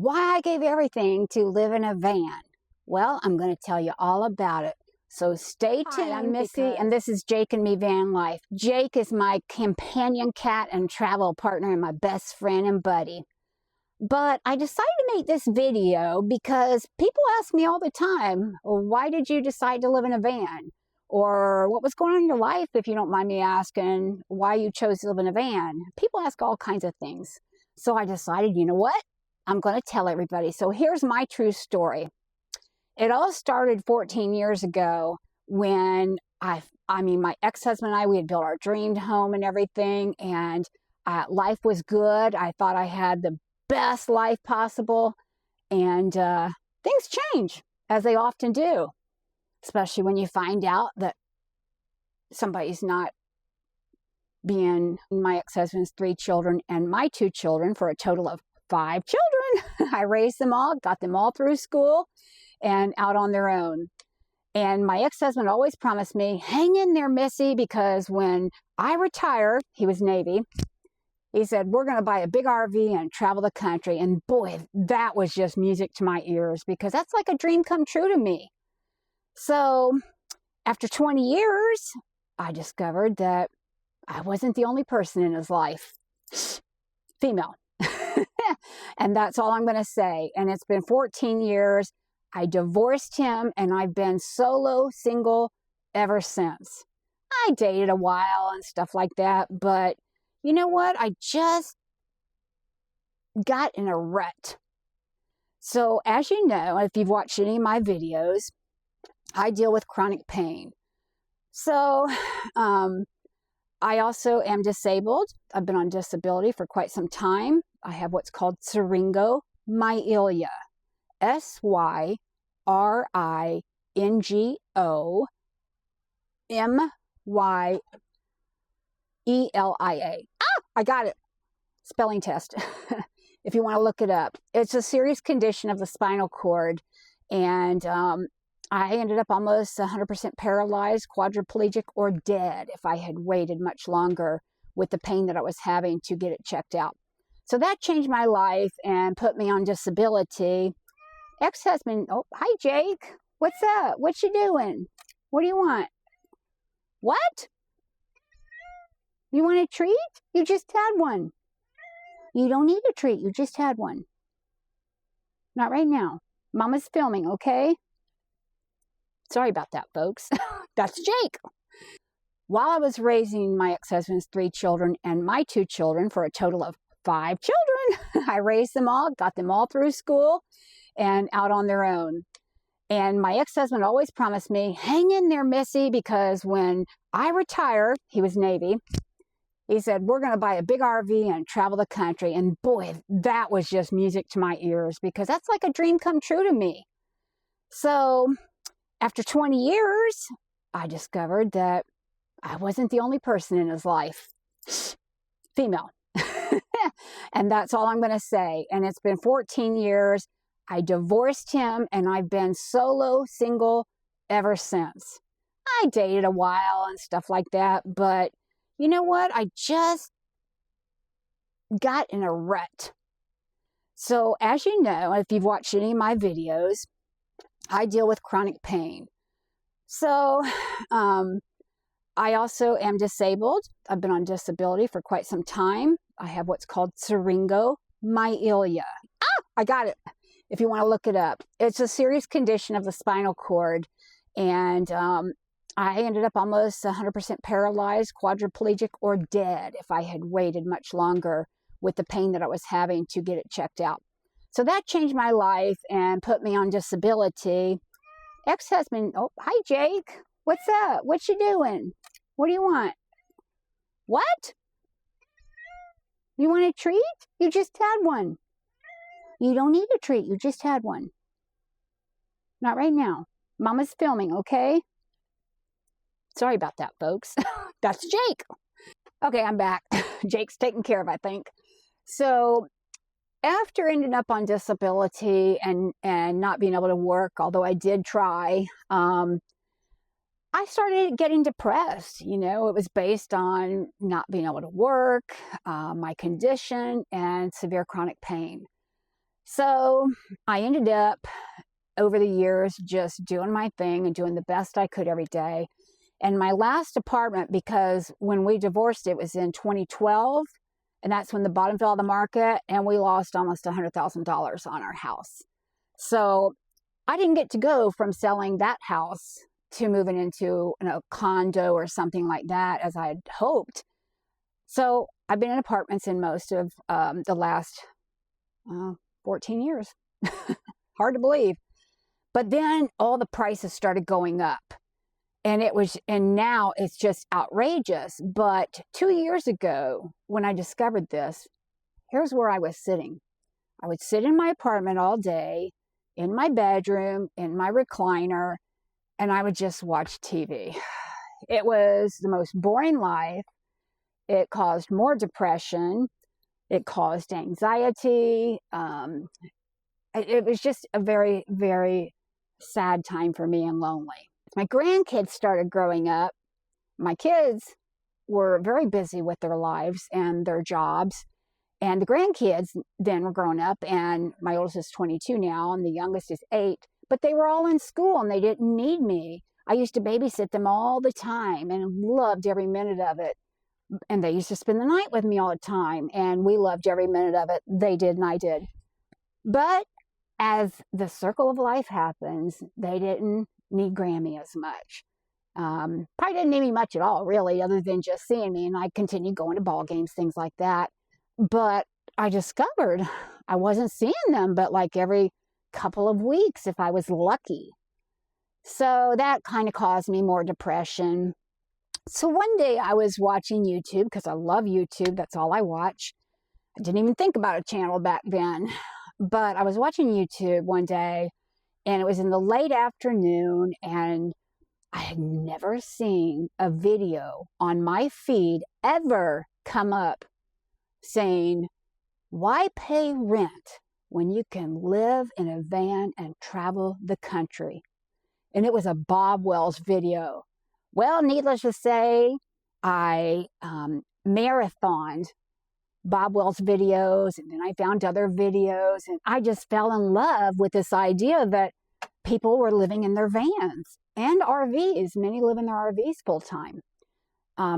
Why I gave everything to live in a van. Well, I'm going to tell you all about it. So stay tuned. Hi, I'm Missy, and this is Jake and me VanLife. Jake is my companion cat and travel partner and my best friend and buddy. But I decided to make this video because people ask me all the time, well, why did you decide to live in a van? Or what was going on in your life, if you don't mind me asking, why you chose to live in a van? People ask all kinds of things. So I decided, you know what? I'm going to tell everybody. So here's my true story. It all started 14 years ago when my ex-husband and I, we had built our dreamed home and everything, and life was good. I thought I had the best life possible, and things change, as they often do, especially when you find out that somebody's not being my ex-husband's 3 children and my 2 children, for a total of 5 children. I raised them all, got them all through school and out on their own. And my ex-husband always promised me, hang in there, Missy, because when I retire, he was Navy, he said, we're going to buy a big RV and travel the country. And boy, that was just music to my ears, because that's like a dream come true to me. So after 20 years, I discovered that I wasn't the only person in his life. Female. And that's all I'm going to say. And it's been 14 years. I divorced him, and I've been solo, single ever since. I dated a while and stuff like that, but you know what? I just got in a rut. So as you know, if you've watched any of my videos, I deal with chronic pain. So I also am disabled. I've been on disability for quite some time. I have what's called syringomyelia. syringomyelia. I got it. Spelling test. If you want to look it up. It's a serious condition of the spinal cord. And I ended up almost 100% paralyzed, quadriplegic, or dead if I had waited much longer with the pain that I was having to get it checked out. So that changed my life and put me on disability. Ex-husband, oh, hi, Jake. What's up? What you doing? What do you want? What? You want a treat? You just had one. You don't need a treat. You just had one. Not right now. Mama's filming, okay? Sorry about that, folks. That's Jake. While I was raising my ex-husband's 3 children and my 2 children, for a total of 5 children, I raised them all, got them all through school and out on their own. And my ex-husband always promised me, hang in there, Missy, because when I retire, he was Navy, he said, we're going to buy a big RV and travel the country. And boy, that was just music to my ears, because that's like a dream come true to me. So after 20 years, I discovered that I wasn't the only person in his life. Female. And that's all I'm going to say. And it's been 14 years. I divorced him, and I've been solo, single ever since. I dated a while and stuff like that, but you know what? I just got in a rut. So as you know, if you've watched any of my videos, I deal with chronic pain. So I also am disabled. I've been on disability for quite some time. I have what's called syringomyelia. I got it. If you want to look it up. It's a serious condition of the spinal cord. And I ended up almost 100% paralyzed, quadriplegic, or dead if I had waited much longer with the pain that I was having to get it checked out. So that changed my life and put me on disability. Ex-husband, oh, hi, Jake. What's up? What you doing? What do you want? What? You want a treat? You just had one. You don't need a treat. You just had one. Not right now. Mama's filming, okay? Sorry about that, folks. That's Jake. Okay, I'm back. Jake's taken care of, I think. So after ending up on disability and not being able to work, although I did try, I started getting depressed. You know, it was based on not being able to work, my condition, and severe chronic pain. So I ended up over the years just doing my thing and doing the best I could every day. And my last apartment, because when we divorced, it was in 2012, and that's when the bottom fell out of the market, and we lost almost $100,000 on our house. So I didn't get to go from selling that house to moving into a condo or something like that as I had hoped. So I've been in apartments in most of the last 14 years. Hard to believe. But then all the prices started going up. And now it's just outrageous. But 2 years ago, when I discovered this, here's where I was sitting. I would sit in my apartment all day, in my bedroom, in my recliner, and I would just watch TV. It was the most boring life. It caused more depression. It caused anxiety. It was just a very, very sad time for me and lonely. My grandkids started growing up. My kids were very busy with their lives and their jobs. And the grandkids then were growing up, and my oldest is 22 now, and the youngest is 8. But they were all in school, and they didn't need me. I used to babysit them all the time and loved every minute of it. And they used to spend the night with me all the time, and we loved every minute of it. They did, and I did. But as the circle of life happens, they didn't need Grammy as much. Probably didn't need me much at all, really, other than just seeing me. And I continued going to ball games, things like that. But I discovered I wasn't seeing them but like every couple of weeks if I was lucky. So that kind of caused me more depression. So one day I was watching YouTube because I love YouTube. That's all I watch. I didn't even think about a channel back then. But I was watching YouTube one day, and it was in the late afternoon, and I had never seen a video on my feed ever come up saying, why pay rent when you can live in a van and travel the country? And it was a Bob Wells video. Well, needless to say, I marathoned Bob Wells videos, and then I found other videos, and I just fell in love with this idea that people were living in their vans and RVs. Many live in their RVs full-time.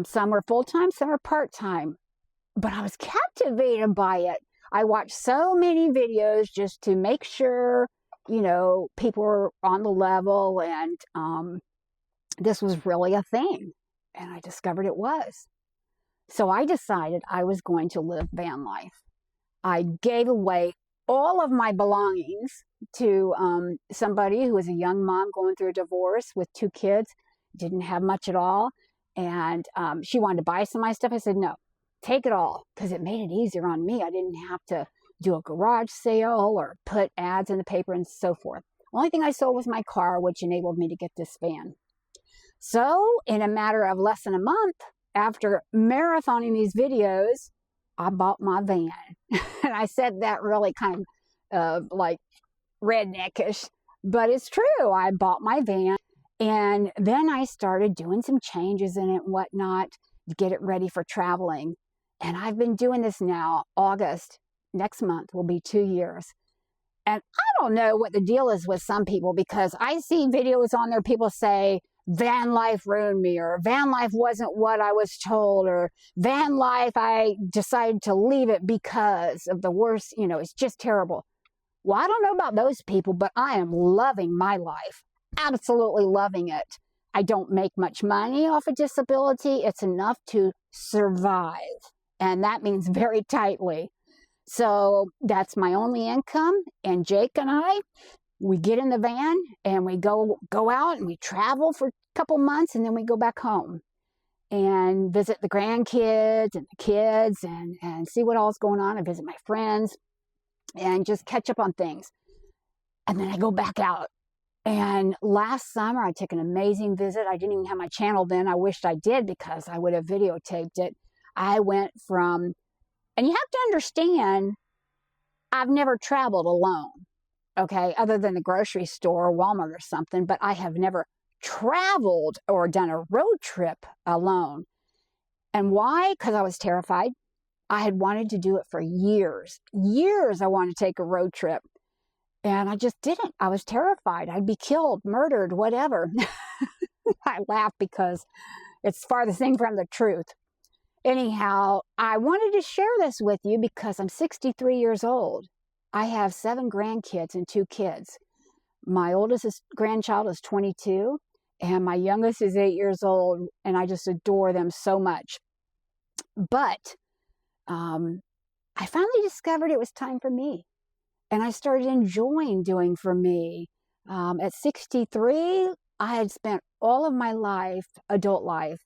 Some were full-time, some were part-time. But I was captivated by it. I watched so many videos just to make sure, people were on the level, and this was really a thing. And I discovered it was. So I decided I was going to live van life. I gave away all of my belongings to somebody who was a young mom going through a divorce with 2 kids, didn't have much at all. And she wanted to buy some of my stuff. I said, no, take it all, because it made it easier on me. I didn't have to do a garage sale or put ads in the paper and so forth. The only thing I sold was my car, which enabled me to get this van. So in a matter of less than a month, after marathoning these videos, I bought my van. And I said that really kind of like redneckish, but it's true. I bought my van, and then I started doing some changes in it and whatnot to get it ready for traveling. And I've been doing this now. August, next month, will be 2 years. And I don't know what the deal is with some people, because I see videos on there, people say, van life ruined me, or van life wasn't what I was told, or van life, I decided to leave it because of the worst, it's just terrible. Well, I don't know about those people, but I am loving my life. Absolutely loving it. I don't make much money off of disability. It's enough to survive. And that means very tightly. So that's my only income. And Jake and I, we get in the van and we go out and we travel for a couple months, and then we go back home and visit the grandkids and the kids and see what all's going on, and visit my friends and just catch up on things. And then I go back out. And last summer, I took an amazing visit. I didn't even have my channel then. I wished I did, because I would have videotaped it. I went from, and you have to understand, I've never traveled alone, okay, other than the grocery store or Walmart or something, but I have never traveled or done a road trip alone. And why? Because I was terrified. I had wanted to do it for years. Years I wanted to take a road trip. And I just didn't. I was terrified. I'd be killed, murdered, whatever. I laugh because it's farthest thing from the truth. Anyhow, I wanted to share this with you because I'm 63 years old. I have 7 grandkids and 2 kids. My oldest grandchild is 22, and my youngest is 8 years old, and I just adore them so much. But I finally discovered it was time for me. And I started enjoying doing for me. At 63, I had spent all of my life, adult life,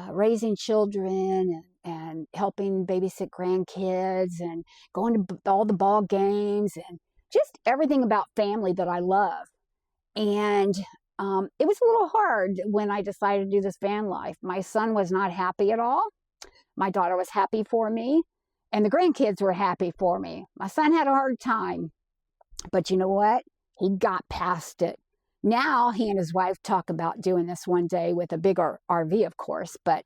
raising children and helping babysit grandkids and going to all the ball games and just everything about family that I love. And it was a little hard when I decided to do this van life. My son was not happy at all. My daughter was happy for me. And the grandkids were happy for me. My son had a hard time. But you know what? He got past it. Now he and his wife talk about doing this one day with a bigger RV, of course, but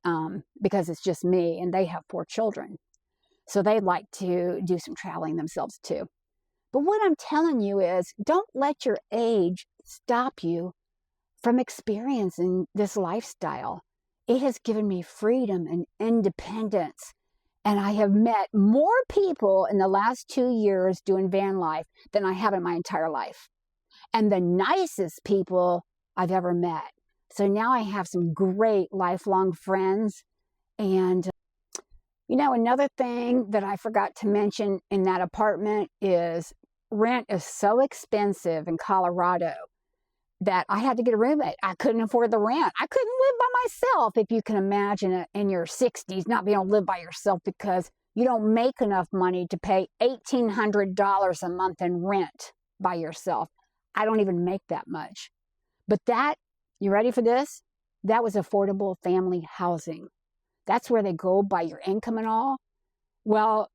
because it's just me and they have 4 children. So they'd like to do some traveling themselves too. But what I'm telling you is, don't let your age stop you from experiencing this lifestyle. It has given me freedom and independence. And I have met more people in the last 2 years doing van life than I have in my entire life. And the nicest people I've ever met. So now I have some great lifelong friends. And, you know, another thing that I forgot to mention in that apartment is rent is so expensive in Colorado that I had to get a roommate. I couldn't afford the rent. I couldn't live by myself. If you can imagine it, in your 60s, not being able to live by yourself because you don't make enough money to pay $1,800 a month in rent by yourself. I don't even make that much. But that, you ready for this? That was affordable family housing. That's where they go by your income and all. Well,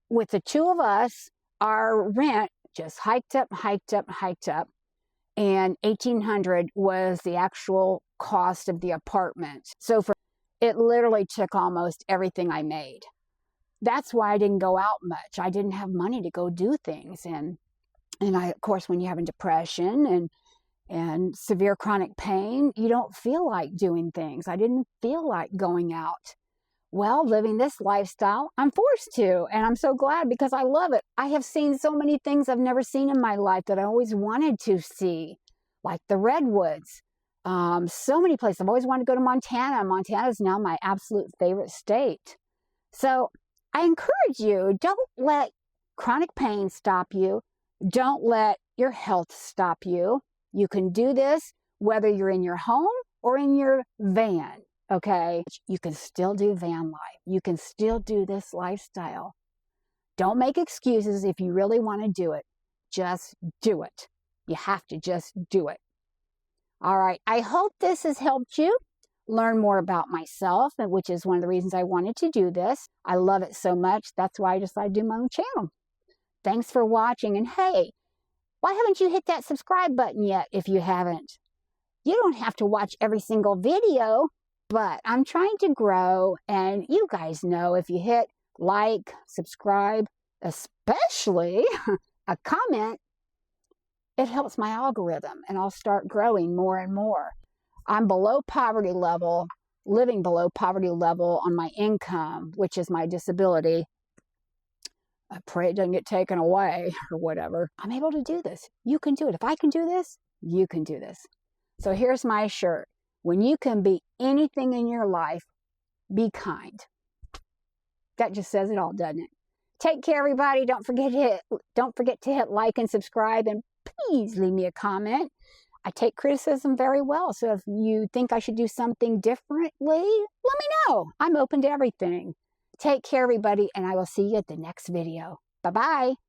with the 2 of us, our rent just hiked up. And $1,800 was the actual cost of the apartment. So it literally took almost everything I made. That's why I didn't go out much. I didn't have money to go do things. And I, of course, when you're having depression and severe chronic pain, you don't feel like doing things. I didn't feel like going out. Well, living this lifestyle, I'm forced to, and I'm so glad because I love it. I have seen so many things I've never seen in my life that I always wanted to see, like the redwoods. So many places. I've always wanted to go to Montana. Montana is now my absolute favorite state. So I encourage you, don't let chronic pain stop you. Don't let your health stop you. You can do this whether you're in your home or in your van. Okay, you can still do van life. You can still do this lifestyle. Don't make excuses if you really want to do it. Just do it. You have to just do it. All right, I hope this has helped you learn more about myself, which is one of the reasons I wanted to do this. I love it so much. That's why I decided to do my own channel. Thanks for watching. And hey, why haven't you hit that subscribe button yet if you haven't? You don't have to watch every single video. But I'm trying to grow, and you guys know if you hit like, subscribe, especially a comment, it helps my algorithm, and I'll start growing more and more. I'm below poverty level, living below poverty level on my income, which is my disability. I pray it doesn't get taken away or whatever. I'm able to do this. You can do it. If I can do this, you can do this. So here's my shirt. When you can be anything in your life, be kind. That just says it all, doesn't it? Take care, everybody. Don't forget to hit like and subscribe, and please leave me a comment. I take criticism very well, so if you think I should do something differently, let me know. I'm open to everything. Take care, everybody, and I will see you at the next video. Bye-bye.